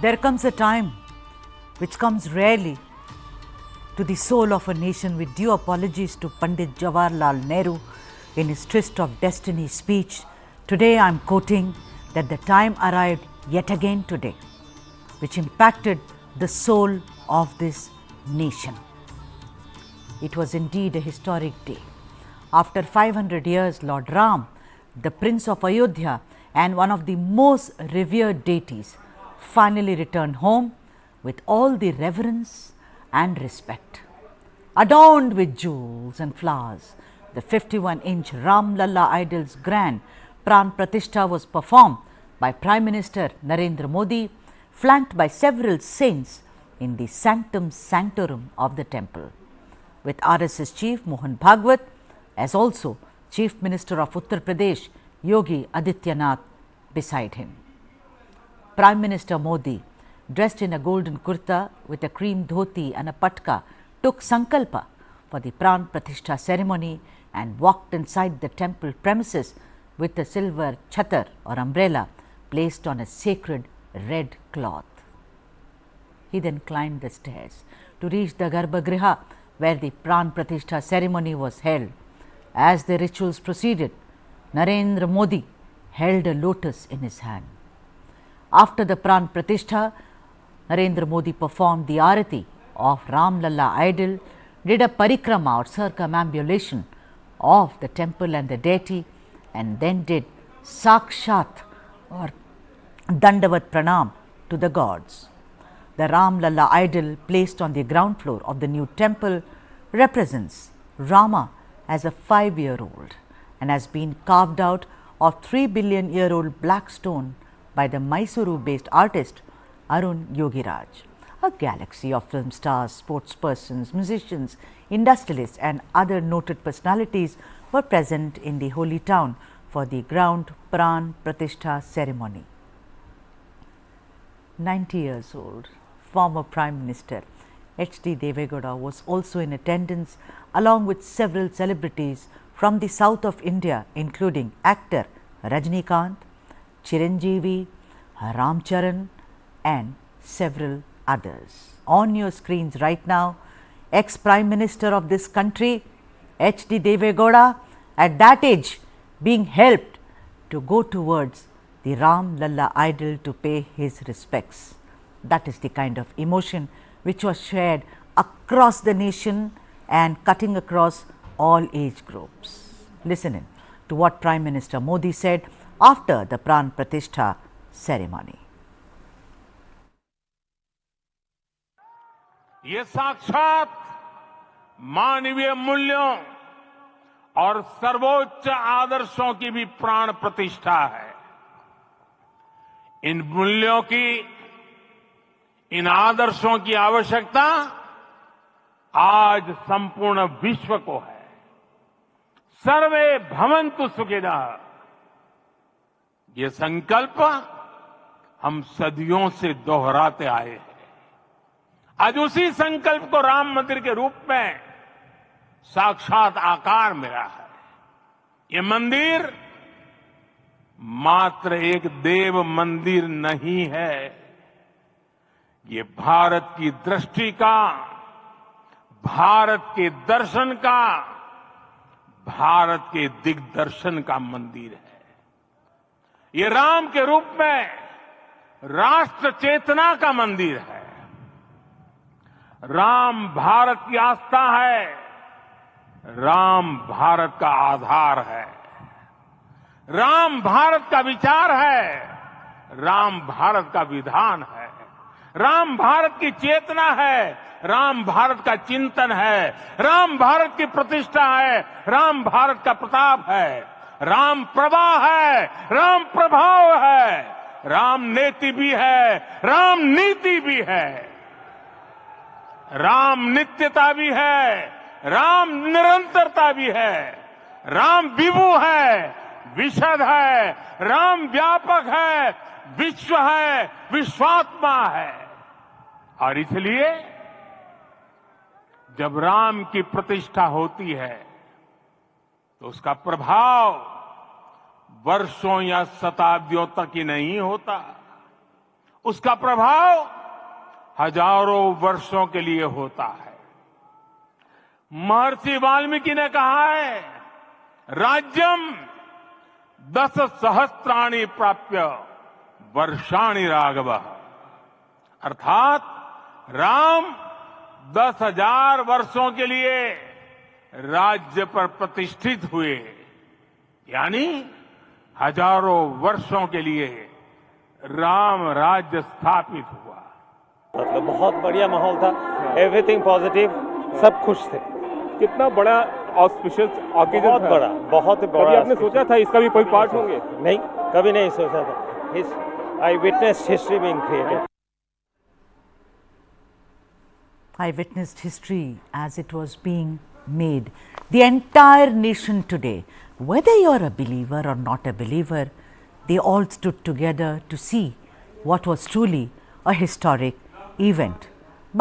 There comes a time which comes rarely to the soul of a nation. With due apologies to Pandit Jawaharlal Nehru in his Tryst of Destiny speech, today I am quoting that the time arrived yet again today, which impacted the soul of this nation. It was indeed a historic day. After 500 years, Lord Ram, the Prince of Ayodhya and one of the most revered deities, finally returned home with all the reverence and respect. Adorned with jewels and flowers, the 51-inch Ram Lalla idol's grand Pran Pratishtha was performed by Prime Minister Narendra Modi, flanked by several saints in the sanctum sanctorum of the temple, with RSS Chief Mohan Bhagwat as also Chief Minister of Uttar Pradesh Yogi Adityanath beside him. Prime Minister Modi, dressed in a golden kurta with a cream dhoti and a patka, took sankalpa for the Pran Pratishtha ceremony and walked inside the temple premises with a silver chatar or umbrella placed on a sacred red cloth. He then climbed the stairs to reach the Garbhagriha where the Pran Pratishtha ceremony was held. As the rituals proceeded, Narendra Modi held a lotus in his hand. After the Pran Pratishtha, Narendra Modi performed the arati of Ram Lalla idol, did a parikrama or circumambulation of the temple and the deity, and then did sakshat or dandavat pranam to the gods. The Ram Lalla idol placed on the ground floor of the new temple represents Rama as a 5-year-old and has been carved out of 3 billion-year-old black stone by the Mysuru-based artist Arun Yogiraj. A galaxy of film stars, sportspersons, musicians, industrialists and other noted personalities were present in the holy town for the ground Pran Pratishtha ceremony. 90 years old, former Prime Minister H.D. Deve Gowda was also in attendance along with several celebrities from the south of India, including actor Rajnikant, Chiranjeevi, Ram Charan and several others. On your screens right now, ex-Prime Minister of this country, H.D. Deve Gowda, at that age being helped to go towards the Ram Lalla idol to pay his respects. That is the kind of emotion which was shared across the nation and cutting across all age groups. Listen in to what Prime Minister Modi said after the Pran Pratishtha ceremony. ये साक्षात मानवीय मूल्यों और सर्वोच्च आदर्शों की भी प्राण प्रतिष्ठा है। इन मूल्यों की, इन आदर्शों की आवश्यकता आज संपूर्ण विश्व को है। सर्वे भवन्तु सुखिनः, ये संकल्प हम सदियों से दोहराते आए हैं। आज उसी संकल्प को राम मंदिर के रूप में साक्षात आकार मिला है। ये मंदिर मात्र एक देव मंदिर नहीं है, ये भारत की दृष्टि का, भारत के दर्शन का, भारत के दिग्दर्शन का मंदिर है। ये राम के रूप में राष्ट्र चेतना का मंदिर है। राम भारत की आस्था है, राम भारत का आधार है, राम भारत का विचार है, राम भारत का विधान है, राम भारत की चेतना है, राम भारत का चिंतन है, राम भारत की प्रतिष्ठा है, राम भारत का प्रताप है, राम प्रवाह है, राम प्रभाव है, राम नेति भी है, राम नीति भी है, राम नित्यता भी है, राम निरंतरता भी है, राम विभु है, विशद है, राम व्यापक है, विश्व है, विश्वात्मा है। और इसलिए जब राम की प्रतिष्ठा होती है तो उसका प्रभाव वर्षों या शताब्दियों तक ही नहीं होता, उसका प्रभाव हजारों वर्षों के लिए होता है। महर्षि वाल्मीकि ने कहा है, राज्यम 10 सहस्त्राणि प्राप्य वर्षाणि राघव, अर्थात राम 10,000 वर्षों के लिए राज्य पर प्रतिष्ठित हुए, यानी हजारों वर्षों के लिए राम राज्य स्थापित हुआ। मतलब बहुत बढ़िया माहौल था, एवरीथिंग पॉजिटिव, सब खुश थे। कितना बड़ा ऑस्पिशियस ऑकेजन था। बहुत बड़ा। कभी आपने सोचा था इसका भी कोई पार्ट होंगे? नहीं, कभी नहीं सोचा था। आई witnessed history being created. I witnessed history as it was being made. The entire nation today, whether you're a believer or not a believer, they all stood together to see what was truly a historic event.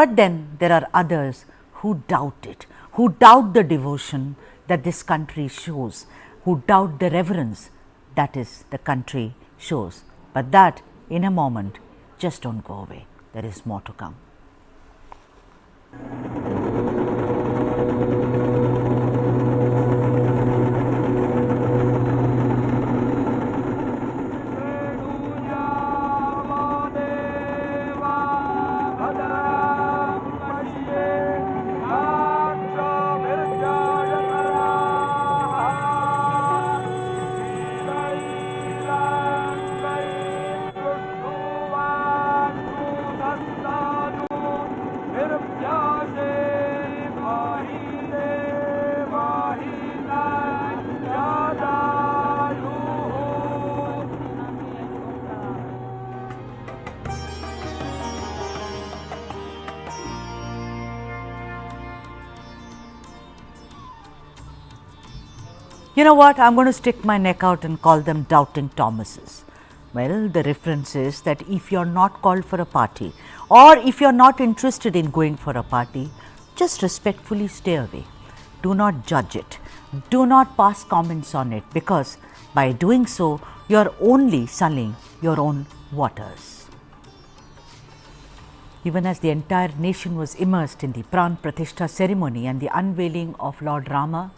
But then there are others who doubt it, who doubt the devotion that this country shows, who doubt the reverence that is the country shows. But that in a moment, just don't go away. There is more to come. You know what, I am going to stick my neck out and call them doubting Thomases. Well, the reference is that if you are not called for a party, or if you are not interested in going for a party, just respectfully stay away. Do not judge it. Do not pass comments on it, because by doing so, you are only sullying your own waters. Even as the entire nation was immersed in the Pran Pratishtha ceremony and the unveiling of Lord Rama,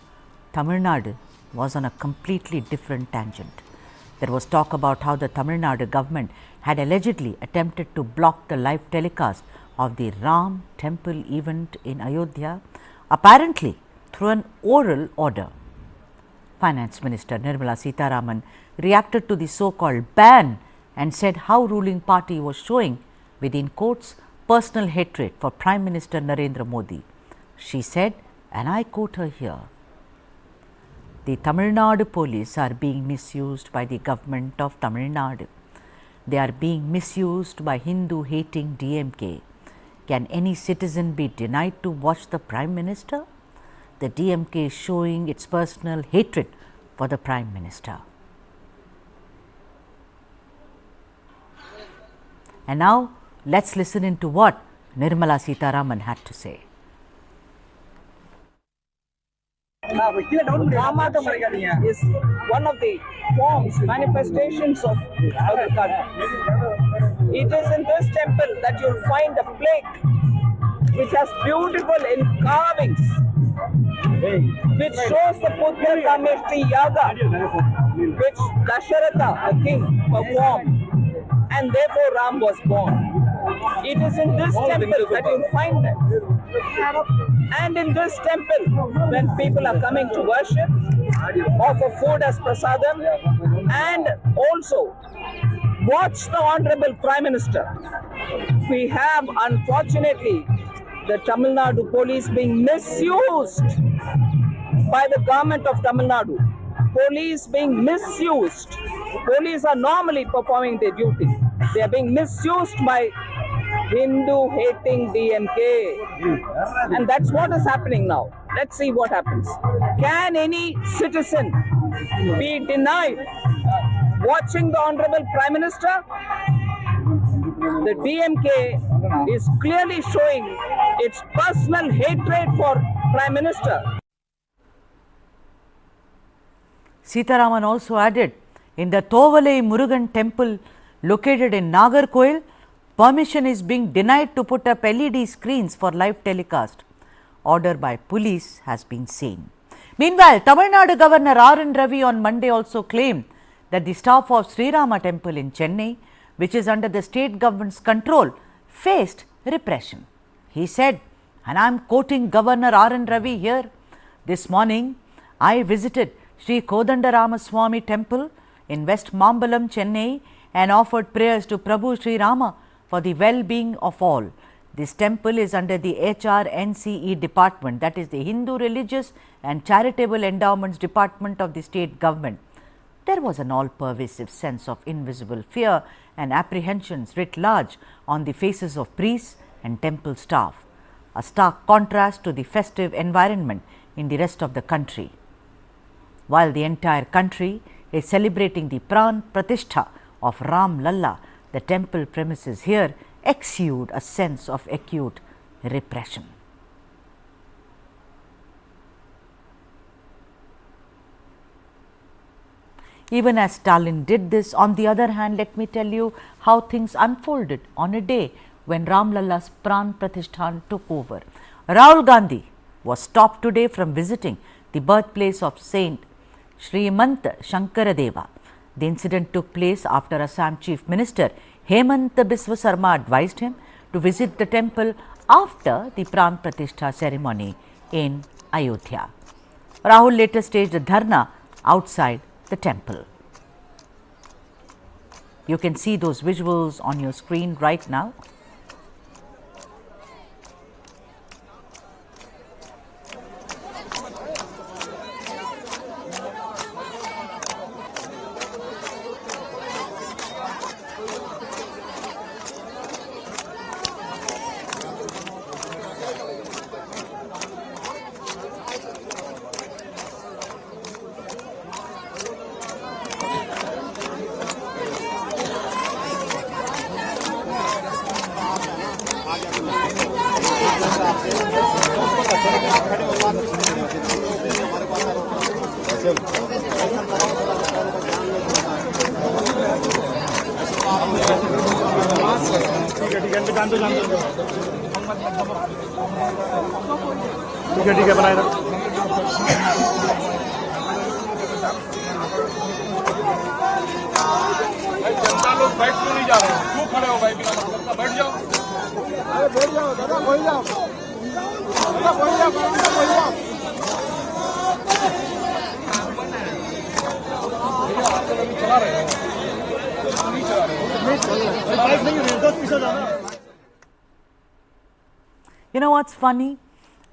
Tamil Nadu was on a completely different tangent. There was talk about how the Tamil Nadu government had allegedly attempted to block the live telecast of the Ram Temple event in Ayodhya, apparently through an oral order. Finance Minister Nirmala Sitharaman reacted to the so-called ban and said how ruling party was showing, within quotes, personal hatred for Prime Minister Narendra Modi. She said, and I quote her here, "The Tamil Nadu police are being misused by the government of Tamil Nadu. They are being misused by Hindu-hating DMK. Can any citizen be denied to watch the Prime Minister? The DMK is showing its personal hatred for the Prime Minister." And now, let's listen into what Nirmala Sitharaman had to say. Rama is one of the forms, manifestations of our country. It is in this temple that you'll find a plaque which has beautiful carvings, which shows the Putra Kameshti Yaga, which Dasharatha, the king, performed, and therefore Ram was born. It is in this temple that you'll find that. And in this temple, when people are coming to worship, offer food as prasadam, and also watch the Honorable Prime Minister. We have, unfortunately, the Tamil Nadu police being misused by the government of Tamil Nadu. Police being misused. Police are normally performing their duty. They are being misused by Hindu-hating DMK. And that's what is happening now. Let's see what happens. Can any citizen be denied watching the Honorable Prime Minister? The DMK is clearly showing its personal hatred for Prime Minister. Sitharaman also added, in the Thovalai Murugan temple located in Nagarkoil, permission is being denied to put up LED screens for live telecast. Order by police has been seen. Meanwhile, Tamil Nadu Governor R.N. Ravi on Monday also claimed that the staff of Sri Rama Temple in Chennai, which is under the state government's control, faced repression. He said, and I am quoting Governor R.N. Ravi here, "This morning, I visited Sri Kodandaramaswamy Temple in West Mambalam, Chennai, and offered prayers to Prabhu Sri Rama for the well-being of all. This temple is under the HRNCE department, that is the Hindu Religious and Charitable Endowments Department of the state government." There was an all-pervasive sense of invisible fear and apprehensions writ large on the faces of priests and temple staff, a stark contrast to the festive environment in the rest of the country. While the entire country is celebrating the Pran Pratishtha of Ram Lalla, the temple premises here exude a sense of acute repression. Even as Stalin did this, on the other hand, let me tell you how things unfolded on a day when Ram Lalla's Pran Pratishtha took over. Rahul Gandhi was stopped today from visiting the birthplace of Saint Srimant Shankaradeva. The incident took place after Assam Chief Minister Hemant Biswa Sarma advised him to visit the temple after the Pran Pratishtha ceremony in Ayodhya. Rahul later staged a dharna outside the temple. You can see those visuals on your screen right now. ठीक है बनाए रख जनता लोग बैठ क्यों नहीं जा रहे हैं? क्यों खड़े हो भाई? बिना मतलब का बैठ जाओ। अरे बैठ जाओ दादा, कोई जाओ दादा, कोई जाओ कोई जाओ। चला रहे हो? नहीं चला रहे हो? बाइक नहीं है, 10 पीछे जाना। You know what's funny?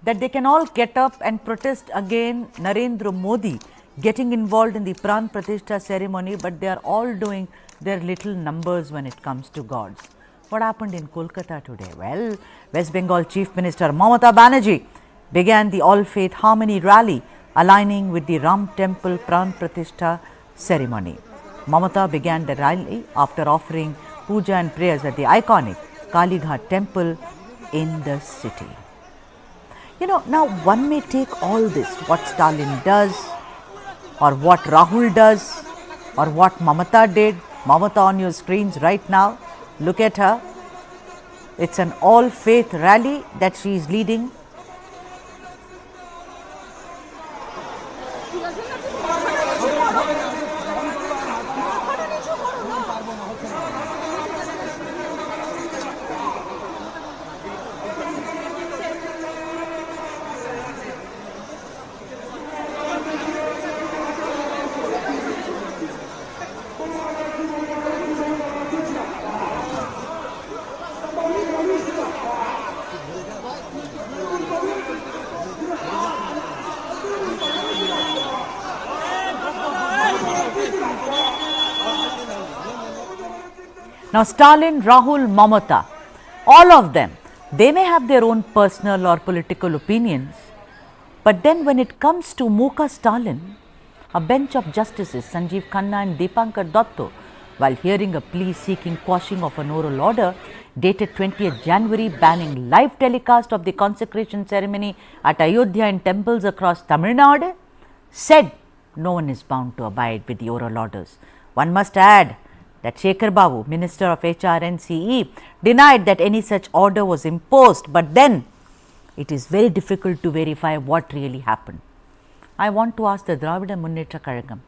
That they can all get up and protest again Narendra Modi getting involved in the Pran Pratishtha ceremony, but they are all doing their little numbers when it comes to gods. What happened in Kolkata today? Well, West Bengal Chief Minister Mamata Banerjee began the All-Faith Harmony rally aligning with the Ram Temple Pran Pratishtha ceremony. Mamata began the rally after offering puja and prayers at the iconic Kalighat temple in the city. You know, now one may take all this, what Stalin does, or what Rahul does, or what Mamata did. Mamata on your screens right now, look at her. It's an all-faith rally that she is leading. Now, Stalin, Rahul, Mamata, all of them, they may have their own personal or political opinions, but then when it comes to Muka Stalin, a bench of justices, Sanjeev Khanna and Deepankar Dotto, while hearing a plea seeking quashing of an oral order dated 20th January banning live telecast of the consecration ceremony at Ayodhya in temples across Tamil Nadu, said no one is bound to abide with the oral orders. One must add that Shekhar Babu, Minister of HRNCE, denied that any such order was imposed, but then it is very difficult to verify what really happened. I want to ask the Dravida Munnetra Kazhagam,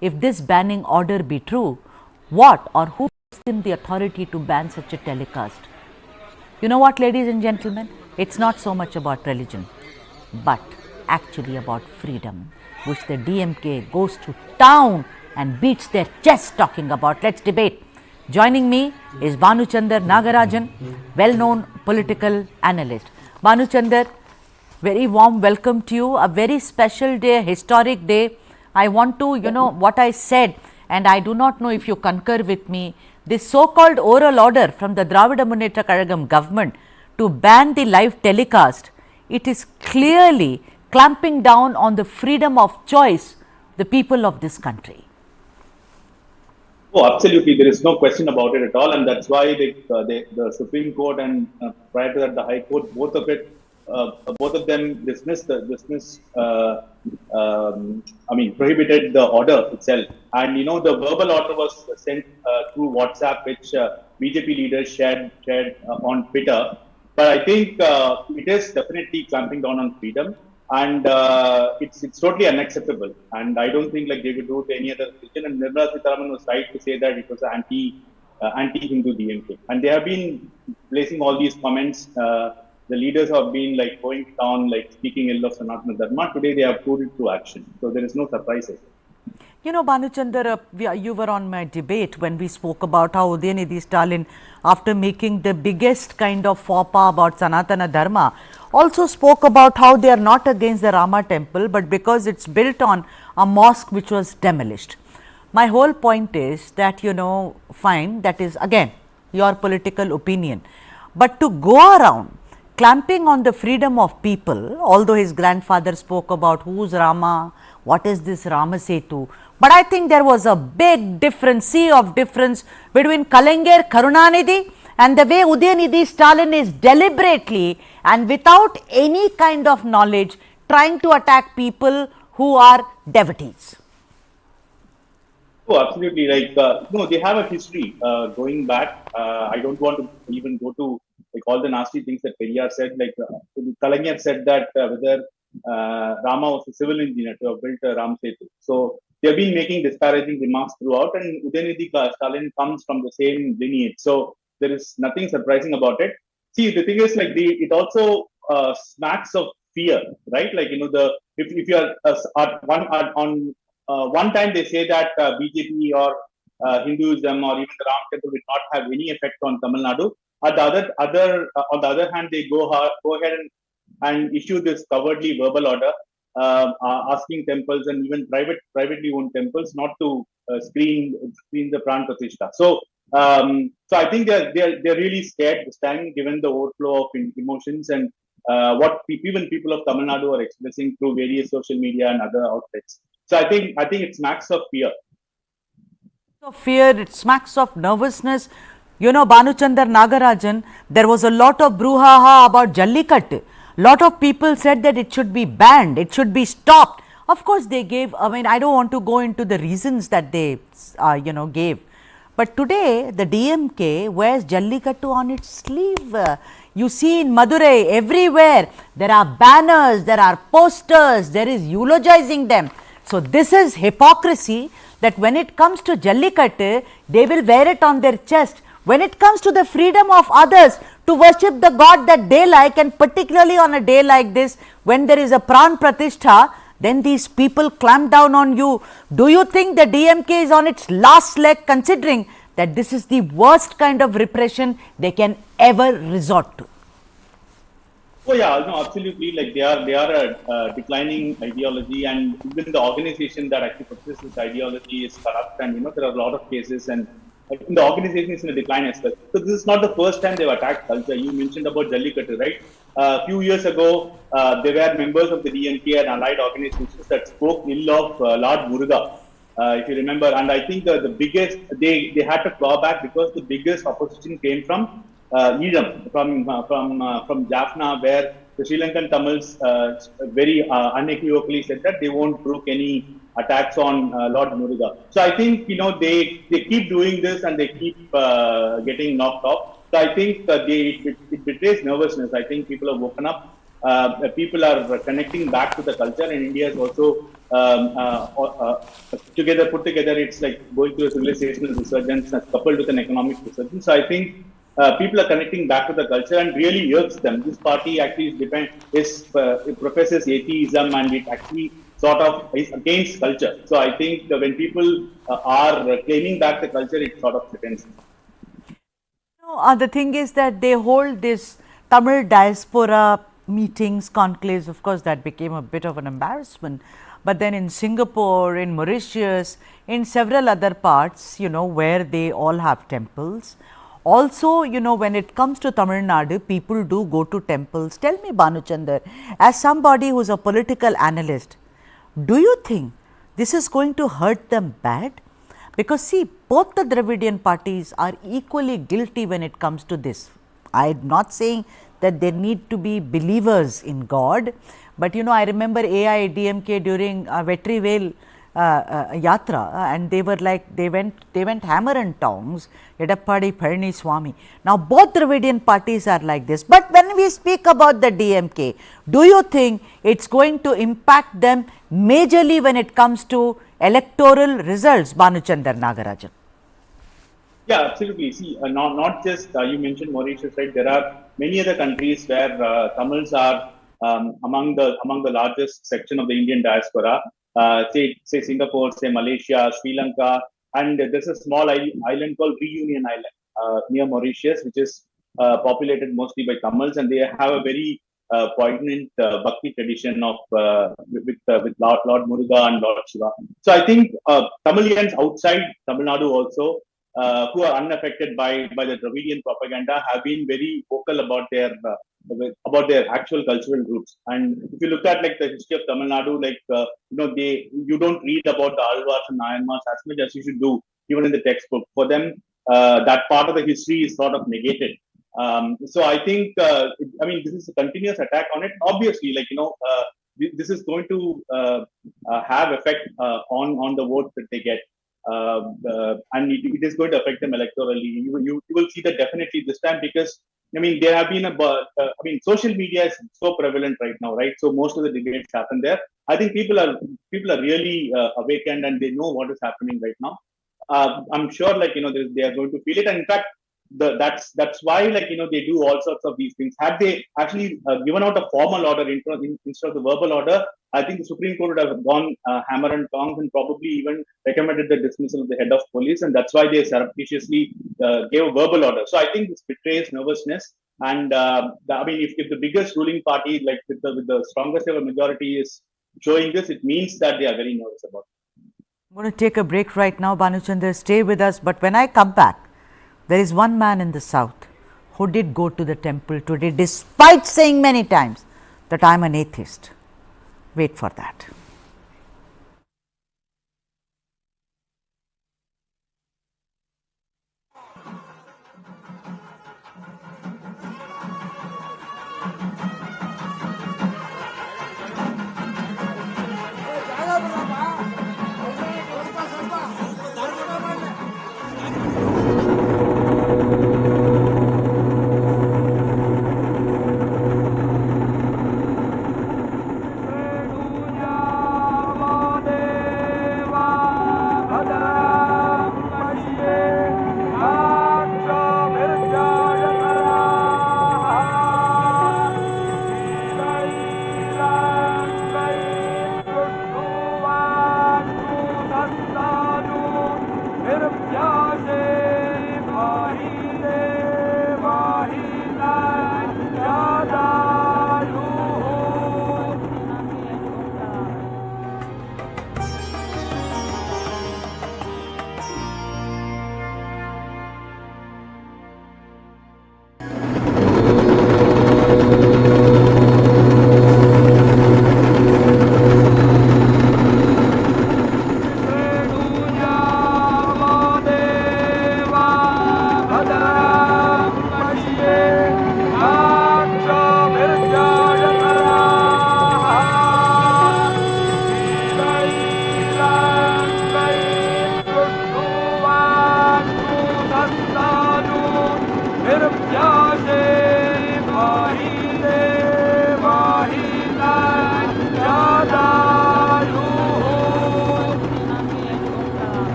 if this banning order be true, what or who gives them the authority to ban such a telecast? You know what, ladies and gentlemen, it's not so much about religion, but actually about freedom, which the DMK goes to town and beats their chest talking about. Let's debate. Joining me is Bhanuchandar Nagarajan, well-known political analyst. Bhanuchandar, very warm welcome to you. A very special day, historic day. I want to, what I said, and I do not know if you concur with me. This so-called oral order from the Dravida Munnetra Kazhagam government to ban the live telecast, it is clearly clamping down on the freedom of choice, the people of this country. Oh, absolutely. There is no question about it at all. And that's why the Supreme Court and prior to that, the High Court, both of them prohibited the order itself. And, the verbal order was sent through WhatsApp, which BJP leaders shared on Twitter. But I think it is definitely clamping down on freedom. And it's totally unacceptable. And I don't think they would do it to any other religion. And Nirmala Sitharaman was right to say that it was anti-Hindu DMK. And they have been placing all these comments. The leaders have been going down, speaking ill of Sanatana Dharma. Today they have put it to action. So there is no surprises. Bhanuchandar, you were on my debate when we spoke about how Udayanidhi Stalin, after making the biggest kind of faux pas about Sanatana Dharma, also spoke about how they are not against the Rama temple, but because it's built on a mosque which was demolished. My whole point is that, fine, that is again your political opinion, but to go around clamping on the freedom of people, although his grandfather spoke about who's Rama, what is this Rama Setu, but I think there was a big difference, sea of difference between Kalaignar Karunanidhi and the way Udayanidhi Stalin is deliberately and without any kind of knowledge trying to attack people who are devotees. Oh, absolutely. They have a history going back. I don't want to even go to all the nasty things that Periyar said. Kalaignar said that whether Rama was a civil engineer to have built Ram Setu. So they have been making disparaging remarks throughout, and Udayanidhi Stalin comes from the same lineage. So there is nothing surprising about it. See, the thing is, it also smacks of fear, right? If you are on one time they say that BJP or Hinduism or even the Ram Temple will not have any effect on Tamil Nadu. On the other hand, they go ahead and issue this cowardly verbal order asking temples and even privately owned temples not to screen the Pran Pratishtha. So I think they're really scared this time, given the overflow of emotions and what even people of Tamil Nadu are expressing through various social media and other outlets. So I think it smacks of fear. It smacks of nervousness. Bhanuchandar Nagarajan, there was a lot of brouhaha about Jallikattu. Lot of people said that it should be banned, it should be stopped. Of course, they gave, I don't want to go into the reasons that they, gave. But today, the DMK wears Jallikattu on its sleeve. You see in Madurai, everywhere, there are banners, there are posters, there is eulogizing them. So this is hypocrisy, that when it comes to Jallikattu, they will wear it on their chest. When it comes to the freedom of others to worship the God that they like, and particularly on a day like this, when there is a Pran Pratishtha, then these people clamp down on you. Do you think the DMK is on its last leg, considering that this is the worst kind of repression they can ever resort to? Oh yeah, no, absolutely. They are a declining ideology, and even the organization that actually practices this ideology is corrupt. And there are a lot of cases, and the organization is in a decline as well. So this is not the first time they've attacked culture. You mentioned about Jallikattu, right? A few years ago, there were members of the DMK and allied organizations that spoke ill of Lord Muruga, if you remember. And I think the biggest, they had to claw back because the biggest opposition came from Idam, from Jaffna, where the Sri Lankan Tamils very unequivocally said that they won't brook any attacks on Lord Muruga. So I think they keep doing this and they keep getting knocked off. So I think it betrays nervousness. I think people have woken up. People are connecting back to the culture, and India is also put together. It's like going through a civilizational resurgence coupled with an economic resurgence. So I think people are connecting back to the culture and really irks them. This party actually it professes atheism, and it actually sort of is against culture. So I think when people are claiming back the culture, it sort of threatens. The thing is that they hold this Tamil diaspora meetings, conclaves. Of course, that became a bit of an embarrassment. But then in Singapore, in Mauritius, in several other parts, where they all have temples. Also, when it comes to Tamil Nadu, people do go to temples. Tell me, Bhanuchandar, as somebody who is a political analyst, do you think this is going to hurt them bad? Because see, both the Dravidian parties are equally guilty when it comes to this. I am not saying that they need to be believers in God, but I remember AIADMK during Vetrivel Yatra, and they were like, they went hammer and tongs, Edappadi Palani Swami. Now both Dravidian parties are like this, but when we speak about the DMK, do you think it's going to impact them majorly when it comes to electoral results, Bhanuchandar Nagarajan? Yeah, absolutely. See, not just you mentioned Mauritius, right? There are many other countries where Tamils are among the largest section of the Indian diaspora. Say Singapore, say Malaysia, Sri Lanka, and there's a small island called Reunion Island near Mauritius, which is populated mostly by Tamils, and they have a very poignant bhakti tradition of with Lord Muruga and Lord Shiva. So I think Tamilians outside Tamil Nadu also, who are unaffected by the Dravidian propaganda, have been very vocal about their actual cultural roots. And if you look at like the history of Tamil Nadu, like you don't read about the Alvars and Nayanmars as much as you should do, even in the textbook. For them, that part of the history is sort of negated. So I think, this is a continuous attack on it. Obviously, this is going to have effect on the votes that they get. And it is going to affect them electorally. You will see that definitely this time, because there have been social media is so prevalent right now, right? So most of the debates happen there. I think people are really awakened, and they know what is happening right now. I'm sure they are going to feel it, and in fact that's why they do all sorts of these things. Had they actually given out a formal order instead of the verbal order, I think the Supreme Court would have gone hammer and tongs and probably even recommended the dismissal of the head of police, and that's why they surreptitiously gave a verbal order. So I think this betrays nervousness, and if the biggest ruling party, like with the strongest ever majority, is showing this, it means that they are very nervous about it. I'm going to take a break right now, Bhanuchandar. Stay with us, but when I come back, there is one man in the south who did go to the temple today, despite saying many times that I am an atheist. Wait for that.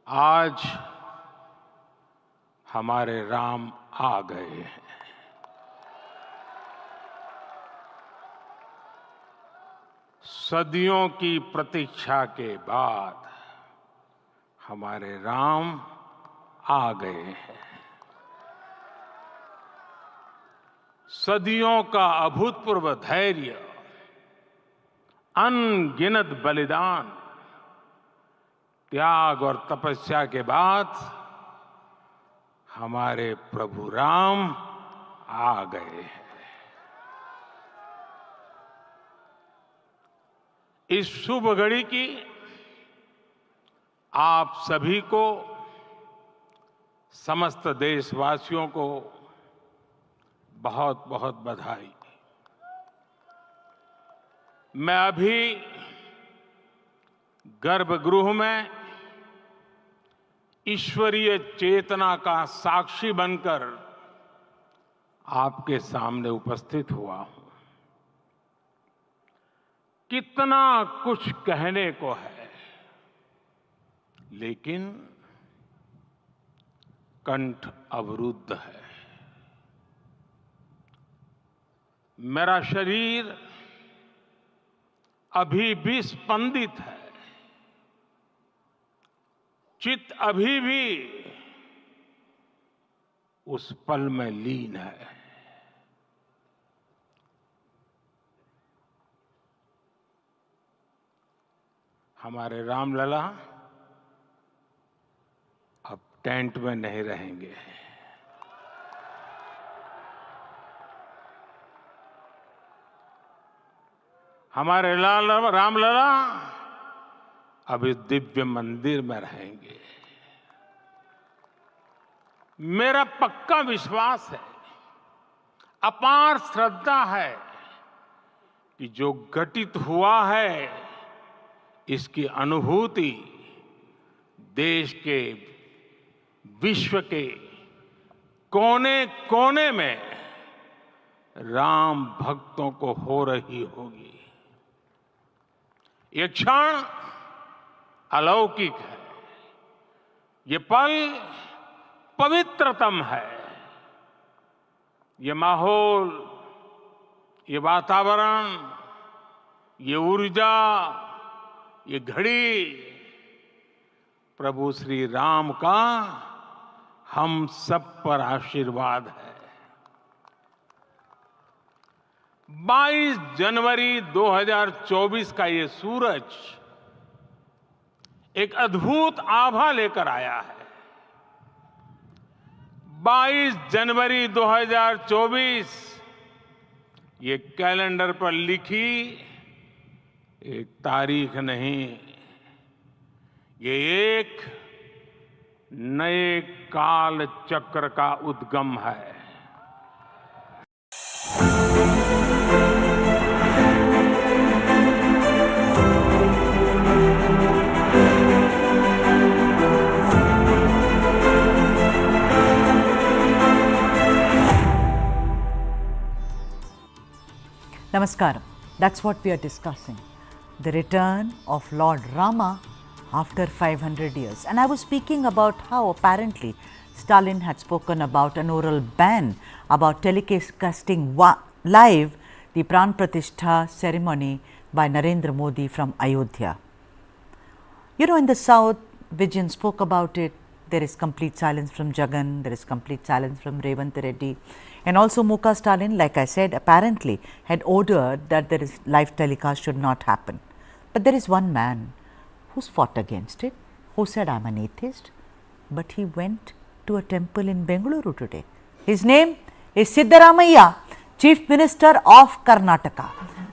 आज हमारे राम आ गए हैं। सदियों की प्रतीक्षा के बाद हमारे राम आ गए हैं। सदियों का अभूतपूर्व धैर्य, अनगिनत बलिदान, त्याग और तपस्या के बाद हमारे प्रभु राम आ गए हैं। इस शुभ घड़ी की आप सभी को, समस्त देशवासियों को बहुत बहुत बधाई। मैं अभी गर्भगृह में ईश्वरीय चेतना का साक्षी बनकर आपके सामने उपस्थित हुआ हूं। कितना कुछ कहने को है, लेकिन कंठ अवरुद्ध है। मेरा शरीर अभी भी स्पंदित है, चित्त अभी भी उस पल में लीन है। हमारे राम लला अब टेंट में नहीं रहेंगे। हमारे राम लला अब इस दिव्य मंदिर में रहेंगे। मेरा पक्का विश्वास है, अपार श्रद्धा है कि जो घटित हुआ है, इसकी अनुभूति देश के, विश्व के कोने कोने में राम भक्तों को हो रही होगी। ये क्षण अलौकिक है, ये पल पवित्रतम है। ये माहौल, ये वातावरण, ये ऊर्जा, ये घड़ी प्रभु श्री राम का हम सब पर आशीर्वाद है। 22 जनवरी 2024 का ये सूरज एक अद्भुत आभा लेकर आया है। 22 जनवरी 2024 ये कैलेंडर पर लिखी एक तारीख नहीं, ये एक नए काल चक्र का उद्गम है। Namaskaram. That's what we are discussing. The return of Lord Rama after 500 years. And I was speaking about how apparently Stalin had spoken about an oral ban about telecasting live the Pran Pratishtha ceremony by Narendra Modi from Ayodhya. You know, in the south, Vijayan spoke about it. There is complete silence from Jagan, there is complete silence from Revanth Reddy. And also Muka Stalin, like I said, apparently had ordered that there is live telecast should not happen. But there is one man who's fought against it, who said, I'm an atheist, but he went to a temple in Bengaluru today. His name is Siddaramaiah, Chief Minister of Karnataka.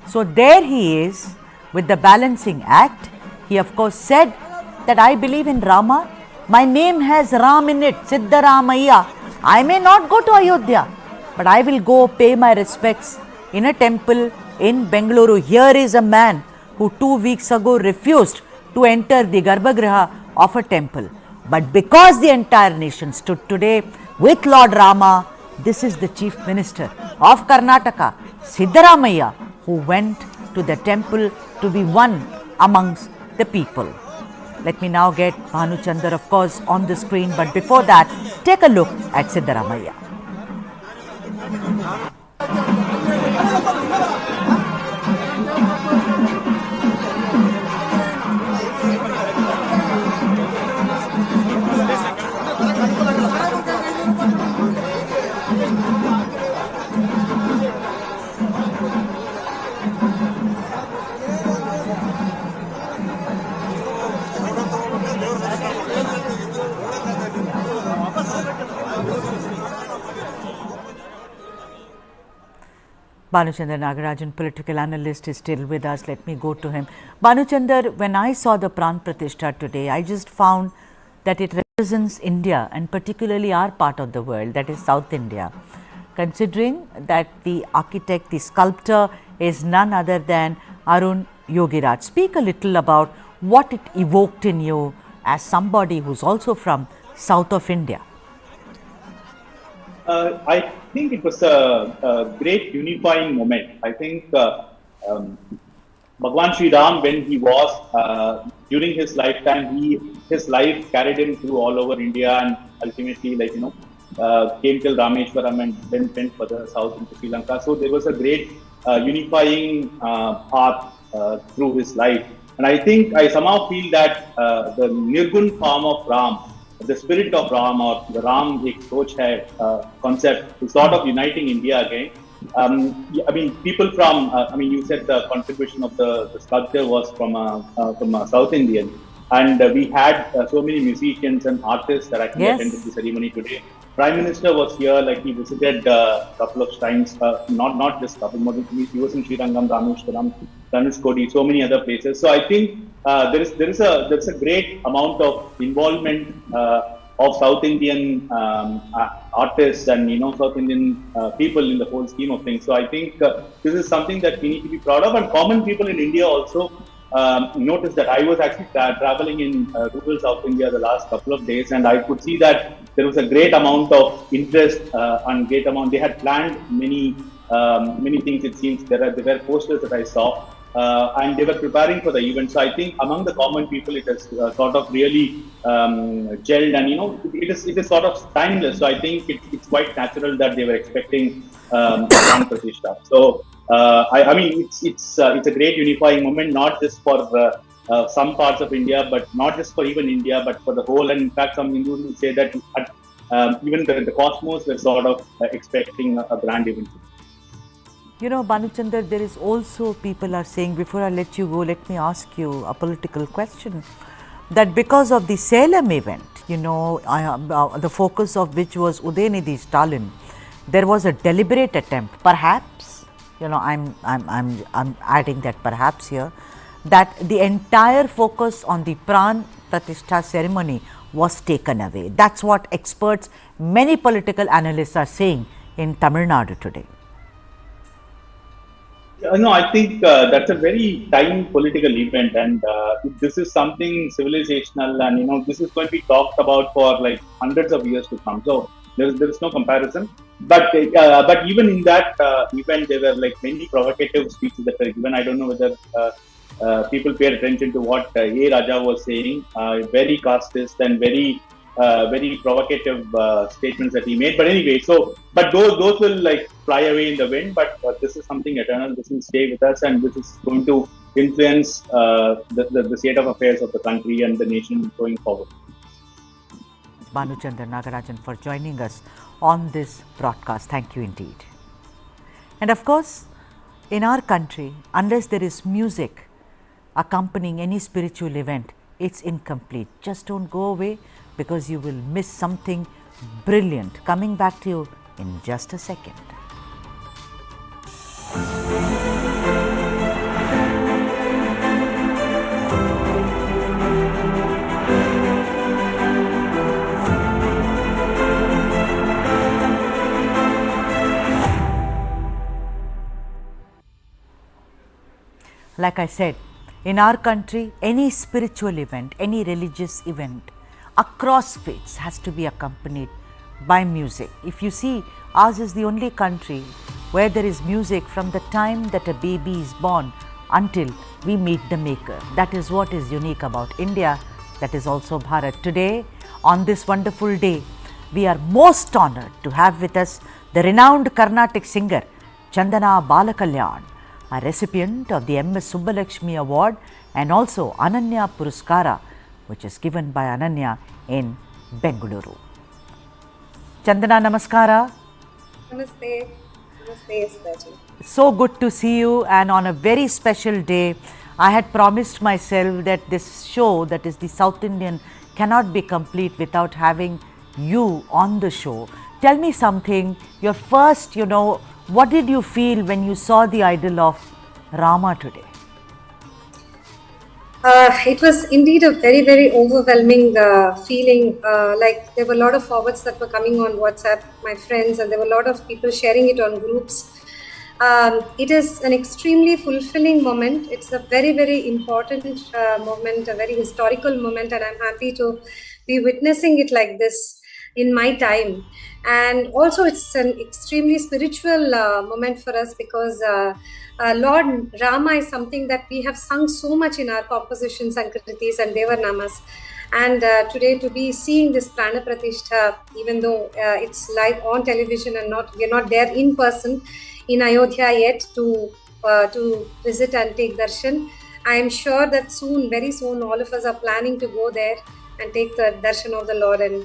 So there he is with the balancing act. He of course said that I believe in Rama. My name has Ram in it, Siddaramaiah. I may not go to Ayodhya, but I will go pay my respects in a temple in Bengaluru. Here is a man who 2 weeks ago refused to enter the Garbhagriha of a temple. But because the entire nation stood today with Lord Rama, this is the Chief Minister of Karnataka, Siddaramaiah, who went to the temple to be one amongst the people. Let me now get Bhanu Chandar, of course, on the screen. But before that, take a look at Siddaramaiah. Bhanuchandar Nagarajan, political analyst, is still with us. Let me go to him. Bhanuchandar, when I saw the Pran Pratishtha today, I just found that it represents India and particularly our part of the world, that is South India. Considering that the architect, the sculptor is none other than Arun Yogiraj. Speak a little about what it evoked in you as somebody who's also from south of India. I think it was a great unifying moment. I think Bhagwan Sri Ram, when he was during his lifetime, his life carried him through all over India, and ultimately, came till Rameshwaram and then went further south into Sri Lanka. So there was a great unifying path through his life, and I think I somehow feel that the Nirgun form of Ram, the spirit of Ram, or the Ram Ek Soch Hai concept, is sort of uniting India again. I mean, people from, you said the contribution of the sculpture was from South Indian, and we had so many musicians and artists that actually attended the ceremony today. Prime Minister was here, he visited a couple of times, not just couple, more than he was in Srirangam, Rameshwaram, Dhanushkodi, so many other places. So I think there is a great amount of involvement of South Indian artists and South Indian people in the whole scheme of things. So I think this is something that we need to be proud of, and common people in India also noticed that. I was actually traveling in rural South India the last couple of days, and I could see that there was a great amount of interest and great amount. They had planned many things. It seems there were posters that I saw. And they were preparing for the event. So I think among the common people, it has sort of really gelled, and it is sort of timeless. So I think it's quite natural that they were expecting Pran Pratishtha. So I mean, it's a great unifying moment, not just for some parts of India, but not just for even India, but for the whole. And in fact, some Hindus will say that even the cosmos were sort of expecting a grand event. Bhanuchandar, there is also, people are saying, before I let you go, let me ask you a political question, that because of the Salem event, the focus of which was Udayanidhi Stalin, there was a deliberate attempt, perhaps, I'm adding that perhaps here, that the entire focus on the Pran Pratishtha ceremony was taken away. That's what experts, many political analysts are saying in Tamil Nadu today. No, I think that's a very time political event, and this is something civilizational, and this is going to be talked about for hundreds of years to come. So there is no comparison. But even in that event, there were many provocative speeches that were given. I don't know whether people paid attention to what A. Raja was saying. Very casteist and very provocative statements that he made. But anyway, but those will fly away in the wind. But this is something eternal. This will stay with us, and this is going to influence the state of affairs of the country and the nation going forward. Bhanuchandar Nagarajan for joining us on this broadcast. Thank you indeed. And of course, in our country, unless there is music accompanying any spiritual event, it's incomplete. Just don't go away, because you will miss something brilliant. Coming back to you in just a second. Like I said, in our country, any spiritual event, any religious event across faiths has to be accompanied by music. If you see, ours is the only country where there is music from the time that a baby is born until we meet the Maker. That is what is unique about India. that is also Bharat. Today, on this wonderful day, we are most honored to have with us the renowned Carnatic singer Chandana Balakalyan, a recipient of the MS Subbalakshmi Award and also Ananya Puruskara, which is given by Ananya in Bengaluru. Chandana, namaskara. Namaste. Namaste, Esther. So good to see you, and on a very special day. I had promised myself that this show, that is the South Indian, cannot be complete without having you on the show. Tell me something, your first, what did you feel when you saw the idol of Rama today? It was indeed a very, very overwhelming feeling. Like there were a lot of forwards that were coming on WhatsApp, my friends, and there were a lot of people sharing it on groups. It is an extremely fulfilling moment. It's a very, very important moment, a very historical moment, and I'm happy to be witnessing it like this in my time. And also it's an extremely spiritual moment for us because Lord Rama is something that we have sung so much in our compositions and kritis and Devarnamas. And today to be seeing this Pran Pratishtha, even though it's live on television and we're not there in person in Ayodhya yet to visit and take darshan. I am sure that soon, very soon, all of us are planning to go there and take the darshan of the Lord, and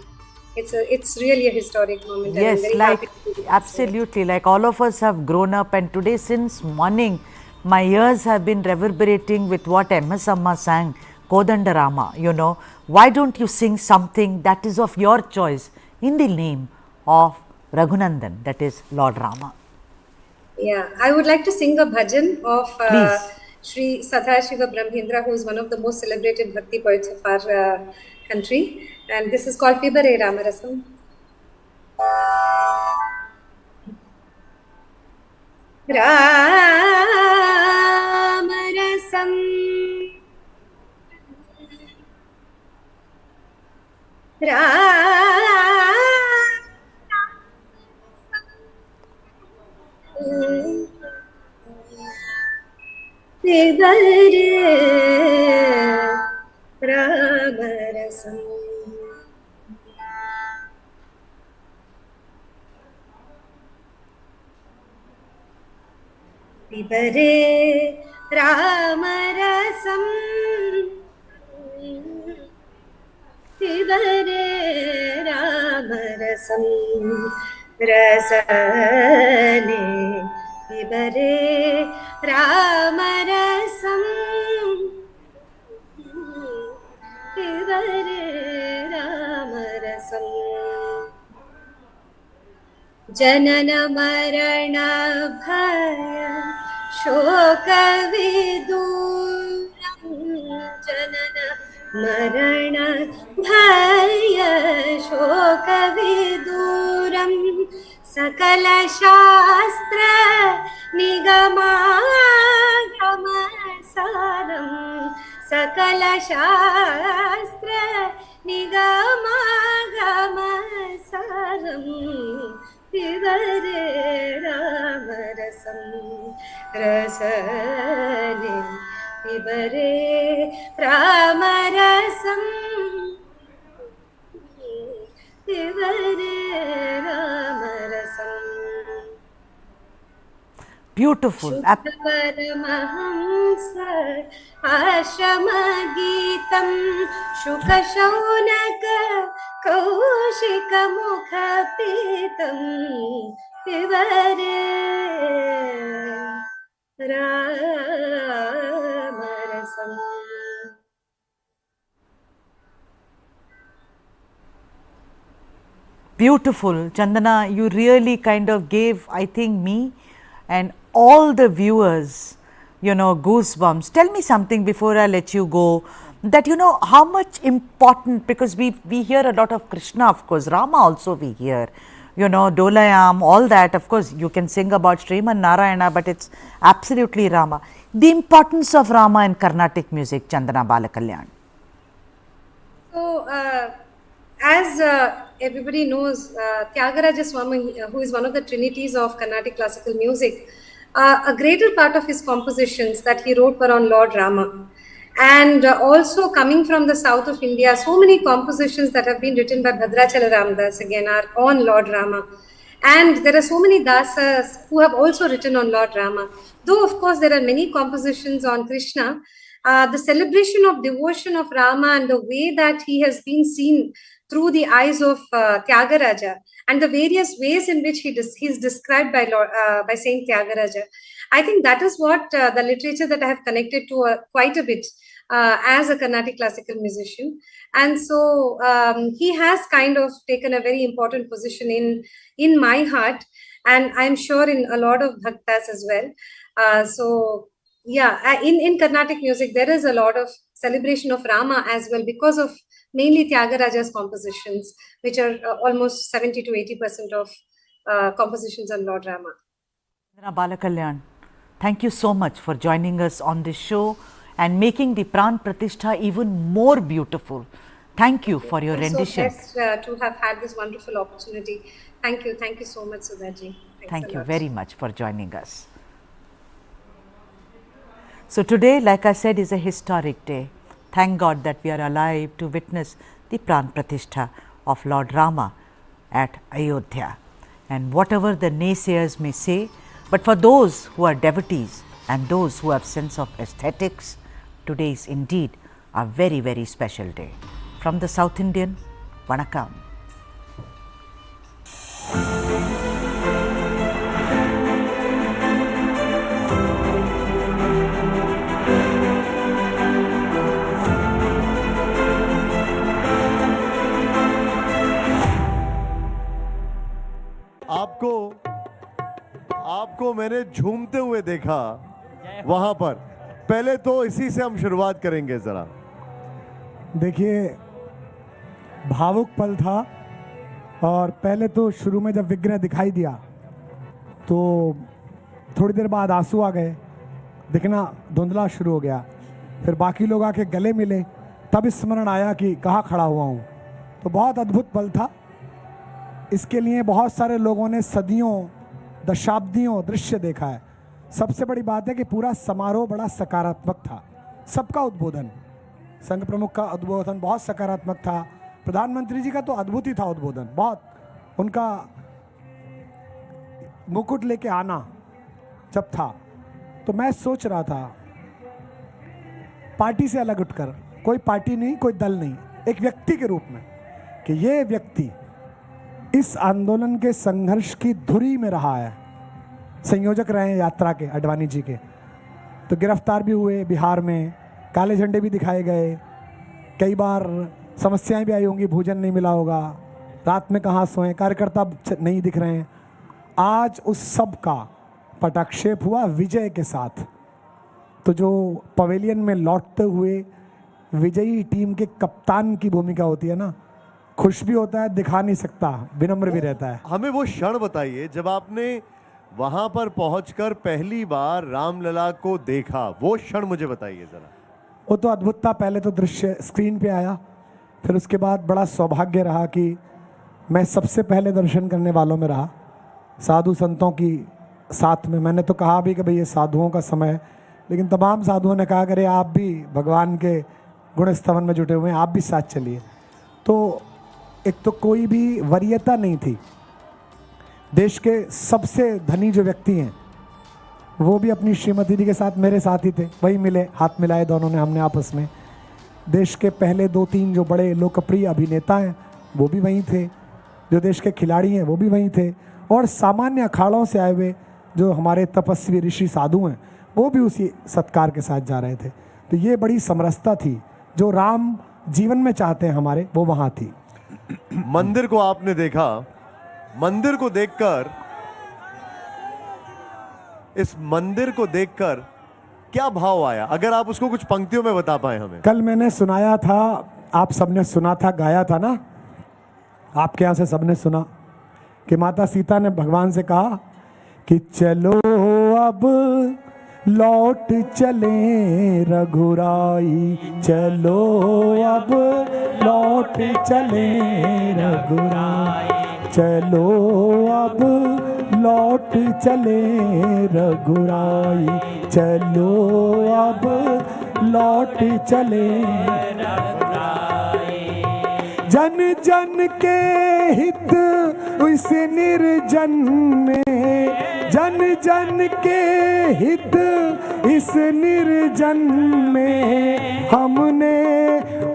it's really a historic moment. Yes, and like absolutely, like all of us have grown up, and today since morning, my ears have been reverberating with what MS Amma sang, Kodanda Rama. Why don't you sing something that is of your choice in the name of Raghunandan, that is Lord Rama? Yeah, I would like to sing a bhajan of Shri Sadashiva Brahmendra, who is one of the most celebrated bhakti poets of our country. And this is called Pibare Ramarasam. Ramarasam Pibare Ramarasam. Pibare Ramarasam, Pibare Ramarasam, Rasane, Pibare Ramarasam, Pibare Ramarasam. Janana Marana Bhaya Shoka Viduram, Janana Marana Bhaya Shoka Viduram, Sakala Shastra Nigama Saram, Sakala Shastra Nigama Saram. Pibare Ramarasam, Rasane, Pibare Ramarasam, Pibare Ramarasam. Beautiful. Paramahamsa Ashrama Geetam Shuka Shaunaka Kaushika Mukha Pitam Pibare Ramarasam. Beautiful. Chandana, you really kind of gave, I think, me and all the viewers, goosebumps. Tell me something before I let you go, that how much important, because we hear a lot of Krishna, of course, Rama also we hear, Dolayam, all that, of course, you can sing about Sriman Narayana, but it's absolutely Rama. The importance of Rama in Carnatic music, Chandana Balakalyan. So, as everybody knows, Tyagaraja Swami, who is one of the trinities of Carnatic classical music, a greater part of his compositions that he wrote were on Lord Rama. And also coming from the south of India, so many compositions that have been written by Bhadrachala Ramdas again are on Lord Rama. And there are so many dasas who have also written on Lord Rama. Though, of course, there are many compositions on Krishna, the celebration of devotion of Rama and the way that he has been seen through the eyes of Tyagaraja and the various ways in which he is described by Saint Tyagaraja. I think that is what the literature that I have connected to quite a bit as a Carnatic classical musician. And so he has kind of taken a very important position in my heart, and I'm sure in a lot of bhaktas as well. So yeah, in Carnatic music, there is a lot of celebration of Rama as well because of mainly Tyagaraja's compositions, which are almost 70 to 80% of compositions on Lord Rama. Balakalyan, thank you so much for joining us on this show and making the Pran Pratishtha even more beautiful. Thank you for your rendition. I'm so blessed to have had this wonderful opportunity. Thank you so much, Sudhaji. Thank you very much for joining us. So today, like I said, is a historic day. Thank God that we are alive to witness the Pran Pratishtha of Lord Rama at Ayodhya. And whatever the naysayers may say, but for those who are devotees and those who have sense of aesthetics, today is indeed a very, very special day. From the South Indian, Vanakkam. आपको मैंने झूमते हुए देखा वहां पर। पहले तो इसी से हम शुरुआत करेंगे जरा। देखिए, भावुक पल था और पहले तो शुरू में जब विग्रह दिखाई दिया तो थोड़ी देर बाद आंसू आ गए, दिखना धुंधला शुरू हो गया। फिर बाकी लोग आके गले मिले, तब स्मरण आया कि कहाँ खड़ा हुआ हूँ। तो बहुत अद्भुत पल था। इसके लिए बहुत सारे लोगों ने सदियों दशाब्दियों दृश्य देखा है। सबसे बड़ी बात है कि पूरा समारोह बड़ा सकारात्मक था। सबका उद्बोधन, संघ प्रमुख का उद्बोधन बहुत सकारात्मक था। प्रधानमंत्री जी का तो अद्भुत ही था उद्बोधन, बहुत। उनका मुकुट लेके आना जब था तो मैं सोच रहा था, पार्टी से अलग उठकर, कोई पार्टी नहीं, कोई दल नहीं, एक व्यक्ति के रूप में, कि ये व्यक्ति इस आंदोलन के संघर्ष की धुरी में रहा है। संयोजक रहे हैं यात्रा के, अडवाणी जी के, तो गिरफ्तार भी हुए बिहार में, काले झंडे भी दिखाए गए, कई बार समस्याएं भी आई होंगी, भोजन नहीं मिला होगा, रात में कहाँ सोएं, कार्यकर्ता नहीं दिख रहे हैं। आज उस सब का पटाक्षेप हुआ विजय के साथ। तो जो पवेलियन में लौटते हुए विजयी टीम के कप्तान की भूमिका होती है ना, खुश भी होता है, दिखा नहीं सकता, विनम्र भी रहता है। हमें वो क्षण बताइए जब आपने वहां पर पहुंचकर पहली बार राम लला को देखा, वो क्षण मुझे बताइए जरा। वो तो अद्भुत था। पहले तो दृश्य स्क्रीन पे आया, फिर उसके बाद बड़ा सौभाग्य रहा कि मैं सबसे पहले दर्शन करने वालों में रहा, साधु संतों की साथ में। मैंने तो कहा भी कि भाई ये साधुओं का समय है, लेकिन तमाम साधुओं ने कहा करे आप भी भगवान के गुण स्तवन में जुटे हुए हैं, आप भी साथ चलिए। तो एक तो कोई भी वरीयता नहीं थी। देश के सबसे धनी जो व्यक्ति हैं वो भी अपनी श्रीमती जी के साथ मेरे साथ ही थे, वही मिले, हाथ मिलाए दोनों ने हमने आपस में। देश के पहले 2-3 जो बड़े लोकप्रिय अभिनेता हैं वो भी वहीं थे, जो देश के खिलाड़ी हैं वो भी वहीं थे, और सामान्य अखाड़ों से आए हुए जो हमारे तपस्वी ऋषि साधु हैं वो भी उसी सत्कार के साथ जा रहे थे। तो ये बड़ी समरसता थी, जो राम जीवन में चाहते हैं हमारे, वो वहाँ थी। मंदिर को आपने देखा, मंदिर को देखकर, इस मंदिर को देखकर क्या भाव आया, अगर आप उसको कुछ पंक्तियों में बता पाए हमें। कल मैंने सुनाया था, आप सबने सुना था, गाया था ना, आपके यहाँ से सबने सुना कि माता सीता ने भगवान से कहा कि चलो अब लौट चले रघुराई, चलो अब लौट चले रघुराई, चलो अब लौट चले रघुराई, चलो अब लौट चले। जन जन के हित इस निर्जन में, जन जन के हित इस निर्जन में, हमने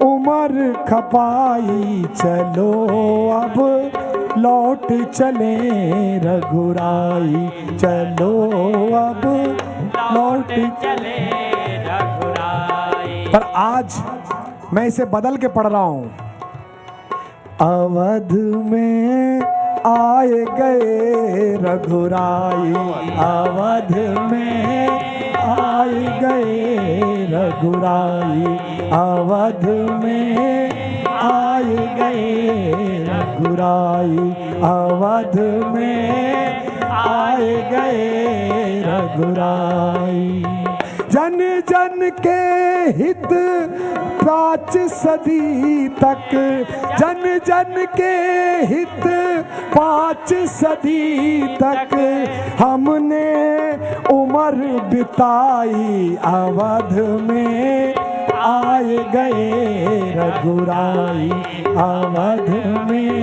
उम्र खपाई, चलो अब लौट चले रघुराई, चलो अब लौट चले रघुराई। पर आज मैं इसे बदल के पढ़ रहा हूं। अवध में आए गए रघुराई, अवध में आए गए रघुराई, अवध में आए गए रघुराई, अवध में आए गए रघुराई। जन जन के हित 5 सदी तक, जन जन के हित 5 सदी तक, हमने उम्र बिताई, अवध में आए गए रघुराई, अवध में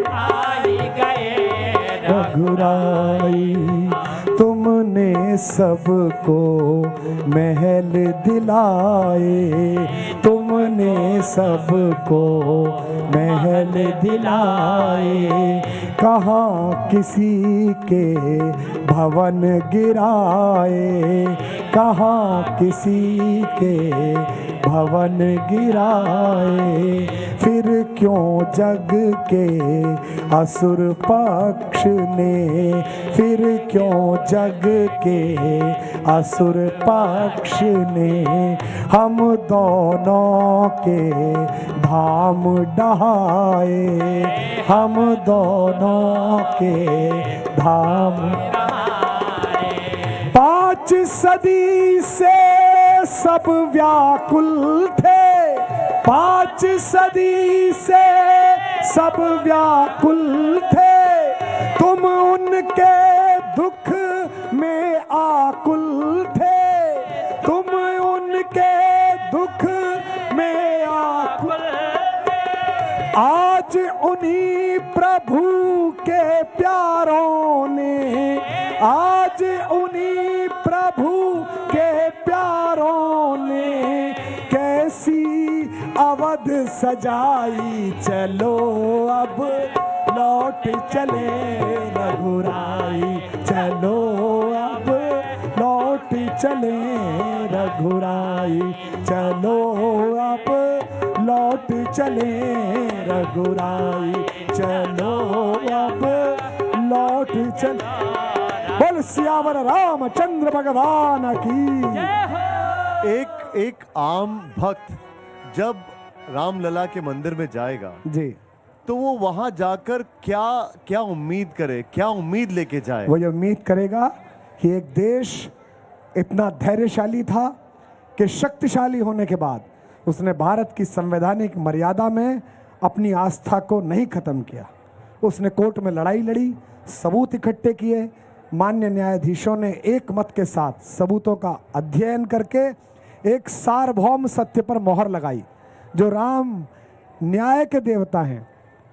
आए गए रघुराई। तुमने सबको महल दिलाए, तुमने सबको महल दिलाए, कहाँ किसी के भवन गिराए, कहाँ किसी के भवन गिराए। फिर क्यों जग के असुर पक्ष ने, फिर क्यों जग के असुर पक्ष ने, हम दोनों के धाम डहाए, हम दोनों के धाम। 5 सदी से सब व्याकुल थे, 5 सदी से सब व्याकुल थे, तुम उनके दुख में आकुल थे, तुम उनके दुख में आकुल। आज उन्हीं प्रभु के प्यारों ने, आज उन्हीं प्रभु के प्यारों ने कैसी अवध सजाई, चलो अब लौट चले रघुराई, चलो अब लौट चले रघुराई, चलो अब लौट चले रघुराई, चलो अब लौट चले। बोल सियावर रामचंद्र भगवान की। एक आम भक्त जब राम लला के मंदिर में जाएगा जी, तो वो वहां जाकर क्या क्या उम्मीद करे, क्या उम्मीद लेके जाए? वो ये उम्मीद करेगा कि एक देश इतना धैर्यशाली था कि शक्तिशाली होने के बाद उसने भारत की संवैधानिक मर्यादा में अपनी आस्था को नहीं खत्म किया। उसने कोर्ट में लड़ाई लड़ी, सबूत इकट्ठे किए, मान्य न्यायाधीशों ने एक मत के साथ सबूतों का अध्ययन करके एक सार्वभौम सत्य पर मोहर लगाई। जो राम न्याय के देवता हैं,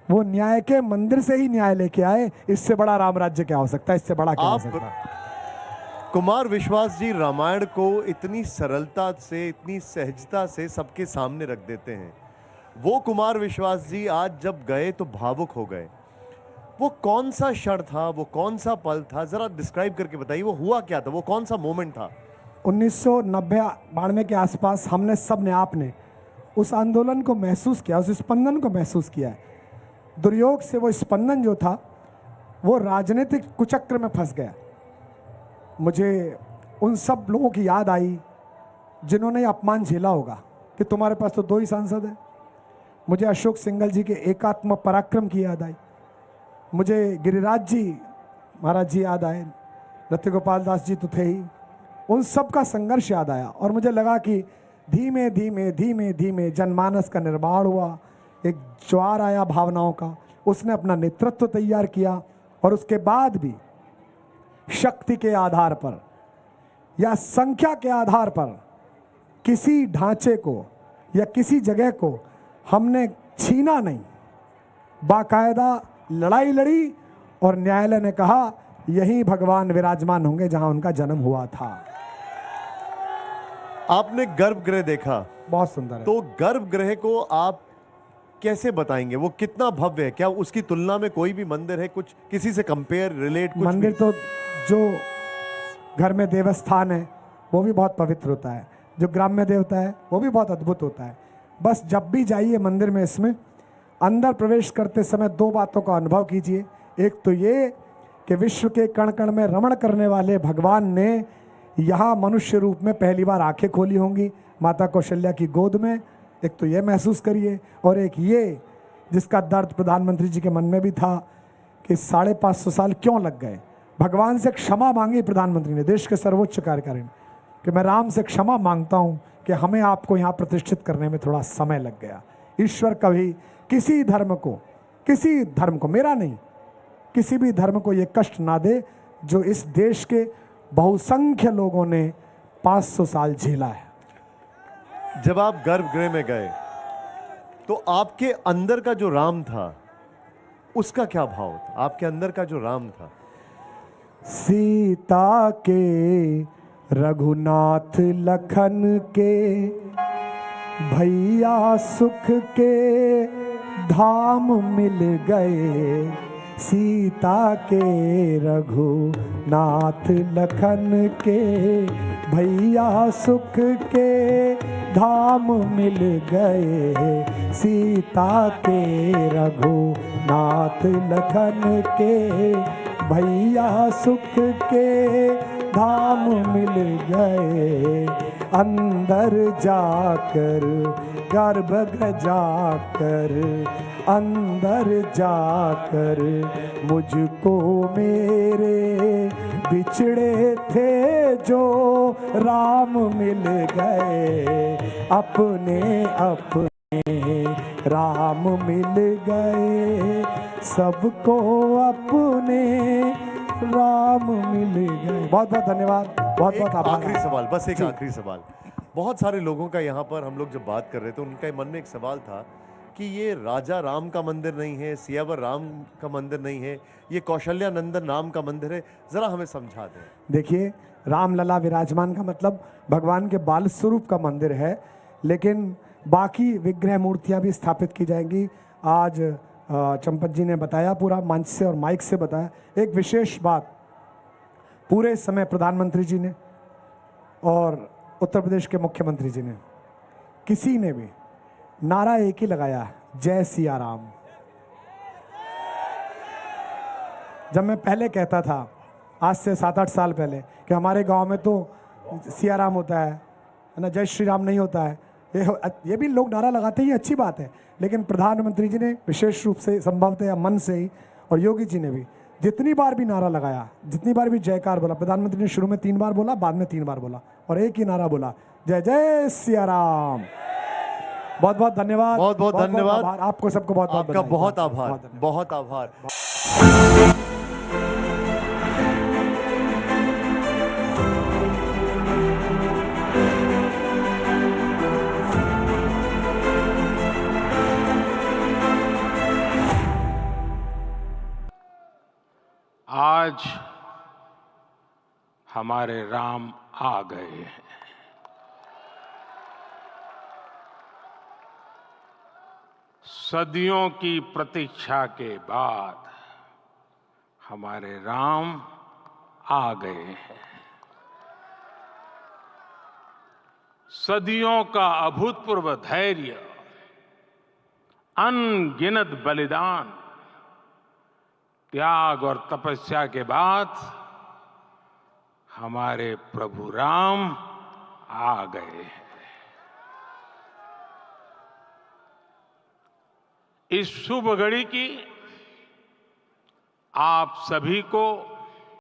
वो न्याय के मंदिर से ही न्याय लेके आए। इससे बड़ा राम राज्य क्या हो सकता है, इससे बड़ा क्या हो सकता है? कुमार विश्वास जी रामायण को इतनी सरलता से, इतनी सहजता से सबके सामने रख देते हैं। वो कुमार विश्वास जी आज जब गए तो भावुक हो गए। वो कौन सा क्षण था, वो कौन सा पल था, जरा डिस्क्राइब करके बताइए। वो हुआ क्या था, वो कौन सा मोमेंट था? 1990-92 के आसपास हमने सब ने, आपने उस आंदोलन को महसूस किया, उस स्पंदन को महसूस किया है। दुर्योग से वो स्पंदन जो था वो राजनीतिक कुचक्र में फंस गया। मुझे उन सब लोगों की याद आई जिन्होंने अपमान झेला होगा कि तुम्हारे पास तो 2 ही सांसद हैं। मुझे अशोक सिंघल जी के एकात्म पराक्रम की याद आई, मुझे गिरिराज जी महाराज जी याद आए, नृत्य गोपाल दास जी तो थे ही। उन सब का संघर्ष याद आया और मुझे लगा कि धीमे धीमे धीमे धीमे जनमानस का निर्माण हुआ, एक ज्वार आया भावनाओं का, उसने अपना नेतृत्व तैयार किया और उसके बाद भी शक्ति के आधार पर या संख्या के आधार पर किसी ढांचे को या किसी जगह को हमने छीना नहीं, बाकायदा लड़ाई लड़ी और न्यायालय ने कहा यही भगवान विराजमान होंगे जहां उनका जन्म हुआ था। आपने गर्भगृह देखा, बहुत सुंदर है। तो गर्भगृह को आप कैसे बताएंगे? वो कितना भव्य है? क्या उसकी तुलना में कोई भी मंदिर है? कुछ किसी से कंपेयर, रिलेट? कुछ मंदिर तो जो घर में देवस्थान है वो भी बहुत पवित्र होता है, जो ग्राम्य देवता है वो भी बहुत अद्भुत होता है। बस जब भी जाइए मंदिर में, इसमें अंदर प्रवेश करते समय दो बातों का अनुभव कीजिए। एक तो ये कि विश्व के कण कण में रमण करने वाले भगवान ने यहाँ मनुष्य रूप में पहली बार आंखें खोली होंगी माता कौशल्या की गोद में, एक तो ये महसूस करिए। और एक ये जिसका दर्द प्रधानमंत्री जी के मन में भी था कि 550 साल क्यों लग गए। भगवान से क्षमा मांगी प्रधानमंत्री ने, देश के सर्वोच्च कार्यकारिणी, कि मैं राम से क्षमा मांगता हूँ कि हमें आपको यहाँ प्रतिष्ठित करने में थोड़ा समय लग गया। ईश्वर कभी किसी धर्म को, मेरा नहीं, किसी भी धर्म को ये कष्ट ना दे जो इस देश के बहुसंख्य लोगों ने 500 साल झेला है। जब आप गर्भगृह में गए तो आपके अंदर का जो राम था उसका क्या भाव था? आपके अंदर का जो राम था, सीता के, रघुनाथ लखन के, भैया सुख के धाम मिल गए। सीता के, रघुनाथ लखन के, भैया सुख के धाम मिल गए। सीता के, रघुनाथ लखन के, भैया सुख के धाम मिल गए। अंदर जाकर, गर्भगृह जाकर, अंदर जाकर मुझको मेरे बिछड़े थे जो राम मिल गए। अपने अपने राम मिल गए, सबको अपने राम मिल गए। बहुत बहुत धन्यवाद, बहुत बहुत आभार। आखिरी सवाल, बस एक आखिरी सवाल। बहुत सारे लोगों का यहाँ पर हम लोग जब बात कर रहे थे उनके मन में एक सवाल था कि ये राजा राम का मंदिर नहीं है, सियावर राम का मंदिर नहीं है, ये कौशल्या नंदन राम का मंदिर है। जरा हमें समझा दें। देखिए, राम लला विराजमान का मतलब भगवान के बाल स्वरूप का मंदिर है, लेकिन बाकी विग्रह मूर्तियां भी स्थापित की जाएंगी। आज चंपत जी ने बताया, पूरा मंच से और माइक से बताया। एक विशेष बात, पूरे समय प्रधानमंत्री जी ने और उत्तर प्रदेश के मुख्यमंत्री जी ने, किसी ने भी नारा एक ही लगाया, जय सिया राम। जब मैं पहले कहता था, आज से 7-8 साल पहले, कि हमारे गांव में तो सिया राम होता है ना, जय श्री राम नहीं होता है, ये भी लोग नारा लगाते ही अच्छी बात है। लेकिन प्रधानमंत्री जी ने विशेष रूप से, संभवतः या मन से ही, और योगी जी ने भी जितनी बार भी नारा लगाया, जितनी बार भी जयकार बोला, प्रधानमंत्री ने शुरू में 3 बार बोला, बाद में 3 बार बोला, और एक ही नारा बोला, जय जय सिया राम। बहुत बहुत धन्यवाद, बहुत बहुत धन्यवाद आपको सबको, बहुत बहुत आपका बहुत आभार, बहुत आभार। आज हमारे राम आ गए हैं। सदियों की प्रतीक्षा के बाद हमारे राम आ गए हैं। सदियों का अभूतपूर्व धैर्य, अनगिनत बलिदान, त्याग और तपस्या के बाद हमारे प्रभु राम आ गए हैं। इस शुभ घड़ी की आप सभी को